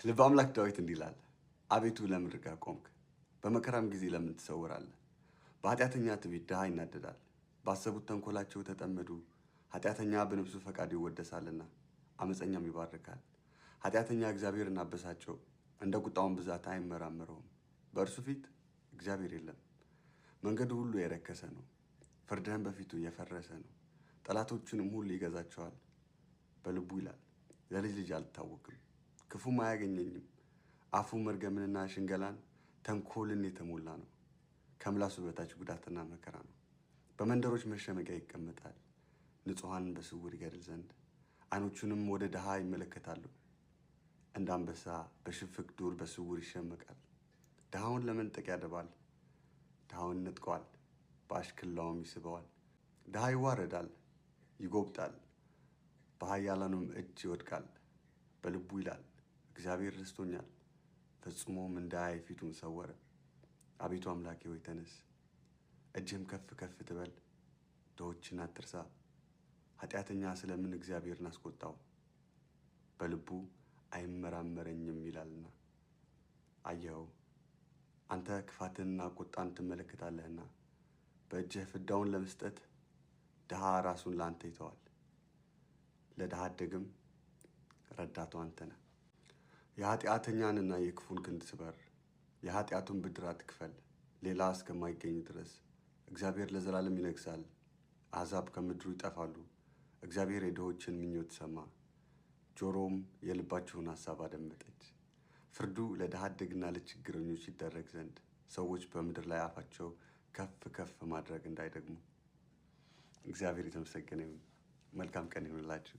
ልበ አምላክ ዳዊት እንዲህ ይላል፣ አቤቱ ለምን ርቀህ ቆምክ? በመከራም ጊዜ ለምን ትሰውራለህ? በኃጢአተኛ ትዕቢት ድሃ ይናደዳል፣ ባሰቡት ተንኮላቸው ተጠመዱ። ኃጢአተኛ በነፍሱ ፈቃድ ይወደሳልና ዓመፀኛም ይባርካል። ኃጢአተኛ እግዚአብሔርን አበሳጨው፣ እንደ ቁጣውን ብዛት አይመራመረውም። በእርሱ ፊት እግዚአብሔር የለም። መንገዱ ሁሉ የረከሰ ነው፣ ፍርድህም በፊቱ የፈረሰ ነው። ጠላቶቹንም ሁሉ ይገዛቸዋል። በልቡ ይላል፣ ለልጅ ልጅ አልታወቅም፣ ክፉም አያገኘኝም። አፉ መርገምንና ሽንገላን ተንኮልን የተሞላ ነው። ከምላሱ በታች ጉዳትና መከራ ነው። በመንደሮች መሸመቂያ ይቀመጣል፣ ንጹሐንን በስውር ይገድል ዘንድ። ዓይኖቹንም ወደ ድሃ ይመለከታሉ። እንደ አንበሳ በሽፍግ ዱር በስውር ይሸመቃል። ድሃውን ለመንጠቅ ያደባል፣ ድሃውን ነጥቀዋል፣ በአሽክላውም ይስበዋል። ድሃ ይዋረዳል፣ ይጎብጣል፣ በኃያላኑም እጅ ይወድቃል። በልቡ ይላል፣ እግዚአብሔር ረስቶኛል፣ ፈጽሞም እንዳያይ ፊቱን ሰወረ። አቤቱ አምላኬ ሆይ ተነስ፣ እጅህም ከፍ ከፍ ትበል፣ ድሆችን አትርሳ። ኃጢአተኛ ስለምን እግዚአብሔርን አስቆጣው? በልቡ አይመራመረኝም ይላልና። አየኸው፣ አንተ ክፋትንና ቁጣን ትመለከታለህና በእጅህ ፍዳውን ለመስጠት ድሃ ራሱን ለአንተ ይተዋል። ለድሃ አደግም ረዳቱ አንተ ነህ። የኃጢአተኛንና የክፉን ክንድ ስበር፣ የኃጢአቱን ብድራት ክፈል። ሌላ እስከማይገኝ ድረስ እግዚአብሔር ለዘላለም ይነግሣል። አሕዛብ ከምድሩ ይጠፋሉ። እግዚአብሔር የድሆችን ምኞት ሰማ፣ ጆሮም የልባቸውን ሐሳብ አደመጠች። ፍርዱ ለድሃ አደግና ለችግረኞች ይደረግ ዘንድ ሰዎች በምድር ላይ አፋቸው ከፍ ከፍ ማድረግ እንዳይደግሙ። እግዚአብሔር የተመሰገነ ይሁን። መልካም ቀን ይሁንላችሁ።